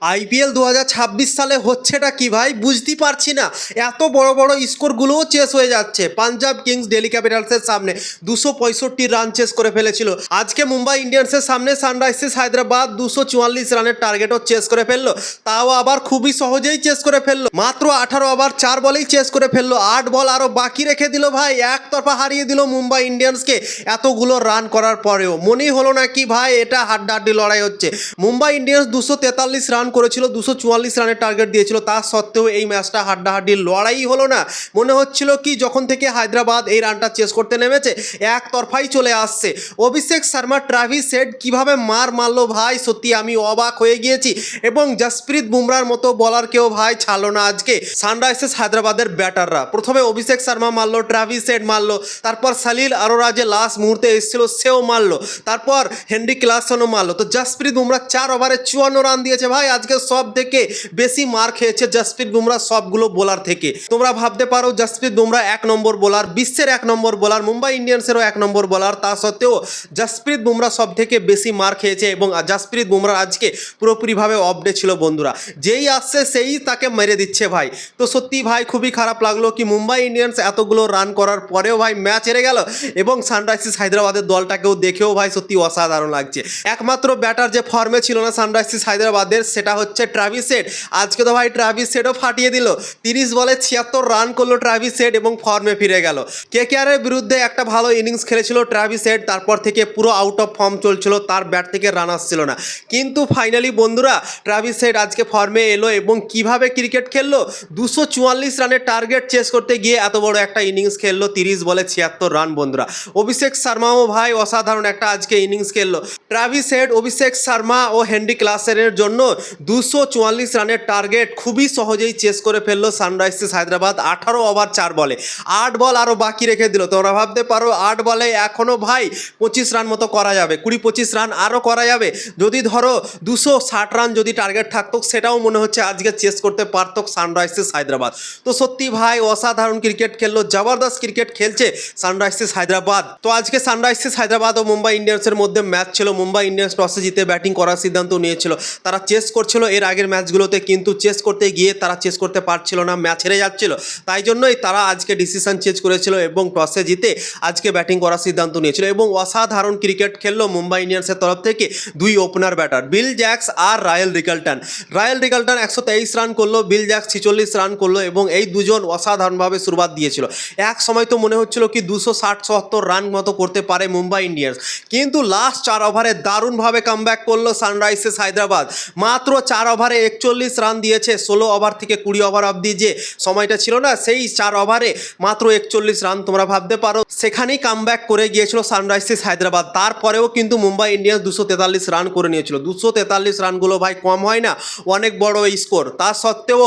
IPL 2026 সালে হচ্ছেটা কি ভাই বুঝতেই পারছি না। এত বড় বড় স্কোরগুলোও চেস হয়ে যাচ্ছে। পাঞ্জাব কিংস দিল্লি ক্যাপিটালসের সামনে 265 রান চেস করে ফেলেছিল। আজকে মুম্বাই ইন্ডিয়ান্সের সামনে সানরাইজার্স হায়দ্রাবাদ 244 রানের টার্গেটও চেস করে ফেললো, তাও আবার খুবই সহজেই চেস করে ফেললো। মাত্র 18 ওভার 4 বলেই চেস করে ফেললো। 8 বল আরও বাকি রেখে দিল ভাই, একতরফা হারিয়ে দিল মুম্বাই ইন্ডিয়ান্সকে। এতগুলো রান করার পরেও মনেই হলো না কি ভাই এটা হাড্ডাহাড্ডি লড়াই হচ্ছে। মুম্বাই ইন্ডিয়ান্স 243 রান করেছিল, 244 রানের টার্গেট দিয়েছিল, তা সত্ত্বেও এই ম্যাচটা হাড্ডাহাড্ডি লড়াই হলো না। মনে হচ্ছিল কি যখন থেকে হায়দ্রাবাদ এই রানটা চেস করতে নেমেছে একতরফাই চলে আসছে। অভিষেক শর্মা, ট্রাভিস হেড কিভাবে মারলো ভাই, সত্যি আমি অবাক হয়ে গিয়েছি। এবং জসপ্রীত বুমরার মতো বলারকেও ভাই ছাড়লো না আজকে সানরাইজার্স হায়দ্রাবাদের ব্যাটাররা। প্রথমে অভিষেক শর্মা মারলো, ট্রাভিস হেড মারলো, তারপর সালিল আরোরা যে লাস্ট মুহূর্তে এসেছিল সেও মারলো, তারপর হেনরি ক্লাসনও মারলো। তো জসপ্রীত বুমরা 4 ওভারে 54 রান দিয়েছে ভাই। আজকে সব থেকে বেশি মার খেয়েছে জসপ্রীত বুমরা সবগুলো বোলার থেকে। তোমরা ভাবতে পারো জসপ্রীত বুমরা 1 নম্বর বোলার, বিশ্বের 1 নম্বর বোলার, মুম্বাই ইন্ডিয়ান্সেরও 1 নম্বর বোলার, তা সত্ত্বেও জসপ্রীত বুমরা সব থেকে বেশি মার খেয়েছে। এবং জসপ্রীত বুমরা আজকে পুরোপুরিভাবে অফডে ছিল বন্ধুরা, যেই আসছে সেই তাকে মেরে দিচ্ছে ভাই। তো সত্যি ভাই খুবই খারাপ লাগলো কি মুম্বাই ইন্ডিয়ান্স এতগুলো রান করার পরেও ভাই ম্যাচ হেরে গেল। এবং সানরাইজার্স হায়দ্রাবাদের দলটাকেও দেখেও ভাই সত্যি অসাধারণ লাগছে। একমাত্র ব্যাটার যে ফর্মে ছিল না সানরাইজার্স হায়দ্রাবাদের সেটা হচ্ছে ট্রাভিস হেড। আজকে তো ভাই ট্রাভিস হেডও ফাটিয়ে দিল, 30 বলে 76 রান করলো ট্রাভিস হেড এবং ফর্মে ফিরে গেল। কেকেআরের বিরুদ্ধে একটা ভালো ইনিংস খেলেছিল ট্রাভিস হেড, তারপর থেকে পুরো আউট অফ ফর্ম চলছিল, তার ব্যাট থেকে রান আসছিল না। কিন্তু ফাইনালি বন্ধুরা ট্রাভিস হেড আজকে ফর্মে এলো এবং কিভাবে ক্রিকেট খেললো, 244 রানের টার্গেট চেস করতে গিয়ে এত বড় একটা ইনিংস খেললো, 30 বলে 76 রান বন্ধুরা। অভিষেক শর্মাও ভাই অসাধারণ একটা আজকে ইনিংস খেললো। ট্রাভিস হেড, অভিষেক শর্মা ও হেনরি ক্লাসেনের জন্য 244 রানের টার্গেট খুবই সহজেই চেস করে ফেললো সানরাইজার্স হায়দ্রাবাদ 18 ওভার 4 বলে। 8 বল আরও বাকি রেখে দিল। তোমরা ভাবতে পারো 8 বলে এখনও ভাই 25 রান মতো করা যাবে, 20-25 রান আরও করা যাবে। যদি ধরো 260 রান যদি টার্গেট থাকতো সেটাও মনে হচ্ছে আজকে চেস করতে পারত সানরাইজার্স হায়দ্রাবাদ। তো সত্যি ভাই অসাধারণ ক্রিকেট খেললো, জবরদস্ত ক্রিকেট খেলছে সানরাইজার্স হায়দ্রাবাদ। তো আজকে সানরাইজার্স হায়দ্রাবাদ ও মুম্বাই ইন্ডিয়ান্সের মধ্যে ম্যাচ ছিল। মুম্বাই ইন্ডিয়ান্স টসে জিতে ব্যাটিং করার সিদ্ধান্ত নিয়েছিল। তারা চেস করছিল এর আগের ম্যাচগুলোতে, কিন্তু চেস করতে গিয়ে তারা চেস করতে পারছিল না, ম্যাচ হেরে যাচ্ছিল। তাই জন্যই তারা আজকে ডিসিশন চেঞ্জ করেছিল এবং টসে জিতে আজকে ব্যাটিং করার সিদ্ধান্ত নিয়েছিল। এবং অসাধারণ ক্রিকেট খেললো মুম্বাই ইন্ডিয়ান্সের তরফ থেকে 2 ওপেনার ব্যাটার, বিল জ্যাক্স আর রায়াল রিকালটন। রায়াল রিকালটন 123 রান করলো, বিল জ্যাক্স 46 রান করলো এবং এই দুজন অসাধারণভাবে শুরুয়াত দিয়েছিল। এক সময় তো মনে হচ্ছিল কি 260-70 রান মতো করতে পারে মুম্বাই ইন্ডিয়ান্স, কিন্তু লাস্ট 4 ওভারে দারুণভাবে কামব্যাক করলো সানরাইজার্স হায়দ্রাবাদ। মাত্র 4 ওভারে 41 রান দিয়েছে। 16 ওভার থেকে 20 ওভার অবধি যে সময়টা ছিল না, সেই 4 ওভারে মাত্র 41 রান। তোমরা ভাবতে পারো সেখানেই কামব্যাক করে গিয়েছিল সানরাইজার্স হায়দ্রাবাদ। তারপরেও কিন্তু মুম্বাই ইন্ডিয়ান্স 243 রান করে নিয়েছিল। 243 রানগুলো ভাই কম হয় না, অনেক বড় স্কোর। তা সত্ত্বেও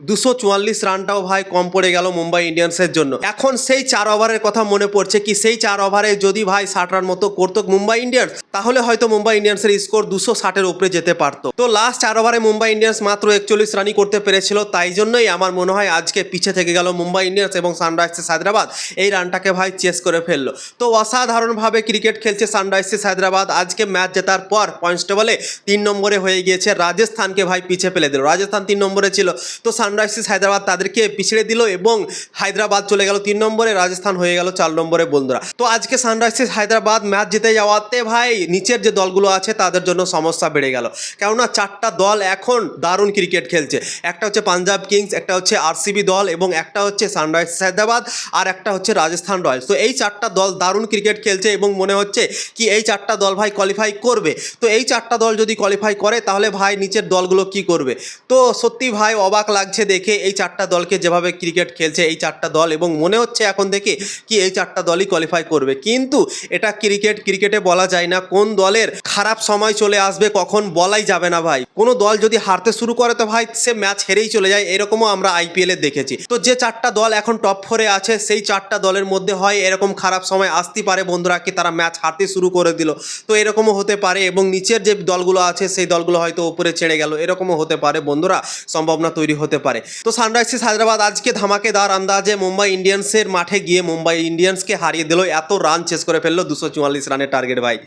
244 রানটাও ভাই কম পড়ে গেল মুম্বাই ইন্ডিয়ান্সের জন্য। এখন সেই 4 ওভারের কথা মনে পড়ছে কি সেই 4 ওভারে যদি ভাই 60 রান মতো করতো মুম্বাই ইন্ডিয়ান্স, তাহলে হয়তো মুম্বাই ইন্ডিয়ান্সের স্কোর 260-এর উপরে যেতে পারতো। তো লাস্ট 4 ওভারে মুম্বাই ইন্ডিয়ান্স মাত্র 41 রানই করতে পেরেছিল। তাই জন্যই আমার মনে হয় আজকে পিছে থেকে গেল মুম্বাই ইন্ডিয়ান্স এবং সানরাইজার্স হায়দ্রাবাদ এই রানটাকে ভাই চেস করে ফেললো। তো অসাধারণভাবে ক্রিকেট খেলছে সানরাইজার্স হায়দ্রাবাদ। আজকে ম্যাচ জেতার পর পয়েন্টস টেবলে 3 নম্বরে হয়ে গিয়েছে, রাজস্থানকে ভাই পিছে ফেলে দিল। রাজস্থান 3 নম্বরে ছিল, তো সানরাইজার্স হায়দ্রাবাদ তাদেরকে পিছিয়ে দিল এবং হায়দ্রাবাদ চলে গেল 3 নম্বরে, রাজস্থান হয়ে গেল 4 নম্বরে বন্ধুরা। তো আজকে সানরাইজার্স হায়দ্রাবাদ ম্যাচ জিতে যাওয়াতে ভাই নিচের যে দলগুলো আছে তাদের জন্য সমস্যা বেড়ে গেল, কেননা 4টা দল এখন দারুণ ক্রিকেট খেলছে। একটা হচ্ছে পাঞ্জাব কিংস, একটা হচ্ছে আরসিবি দল এবং একটা হচ্ছে সানরাইজার্স হায়দ্রাবাদ আর একটা হচ্ছে রাজস্থান রয়্যালস। তো এই 4টা দল দারুণ ক্রিকেট খেলছে এবং মনে হচ্ছে কি এই 4টা দল ভাই কোয়ালিফাই করবে। তো এই 4টা দল যদি কোয়ালিফাই করে তাহলে ভাই নিচের দলগুলো কি করবে। তো সত্যি ভাই অবাক লাগছে দেখে এই 4টা দলকে যেভাবে ক্রিকেট খেলছে এই 4টা দল, এবং মনে হচ্ছে এখন দেখে কি এই 4টা দলই কোয়ালিফাই করবে। কিন্তু এটা ক্রিকেটে বলা যায় না কোন দলের খারাপ সময় চলে আসবে কখন বলাই যাবে না ভাই। কোনো দল যদি হারতে শুরু করে তো ভাই সে ম্যাচ হেরেই চলে যায়, এরকমও আমরা আইপিএলে দেখেছি। তো যে 4টা দল এখন টপ 4-এ আছে সেই 4টা দলের মধ্যে হয় এরকম খারাপ সময় আসতে পারে বন্ধুরা, কি তারা ম্যাচ হারতে শুরু করে দিল, তো এরকমও হতে পারে। এবং নিচের যে দলগুলো আছে সেই দলগুলো হয়তো উপরে ছেড়ে গেল, এরকমও হতে পারে বন্ধুরা, সম্ভাবনা তৈরি হতে পারে। তো সানরাইজার্স হায়দ্রাবাদ আজকে ধামাকেদার আন্দাজে মুম্বাই ইন্ডিয়ান্সের মাঠে গিয়ে মুম্বাই ইন্ডিয়ান্সকে হারিয়ে দিল, এত রান চেস করে ফেললো 244 রানের টার্গেট ভাই।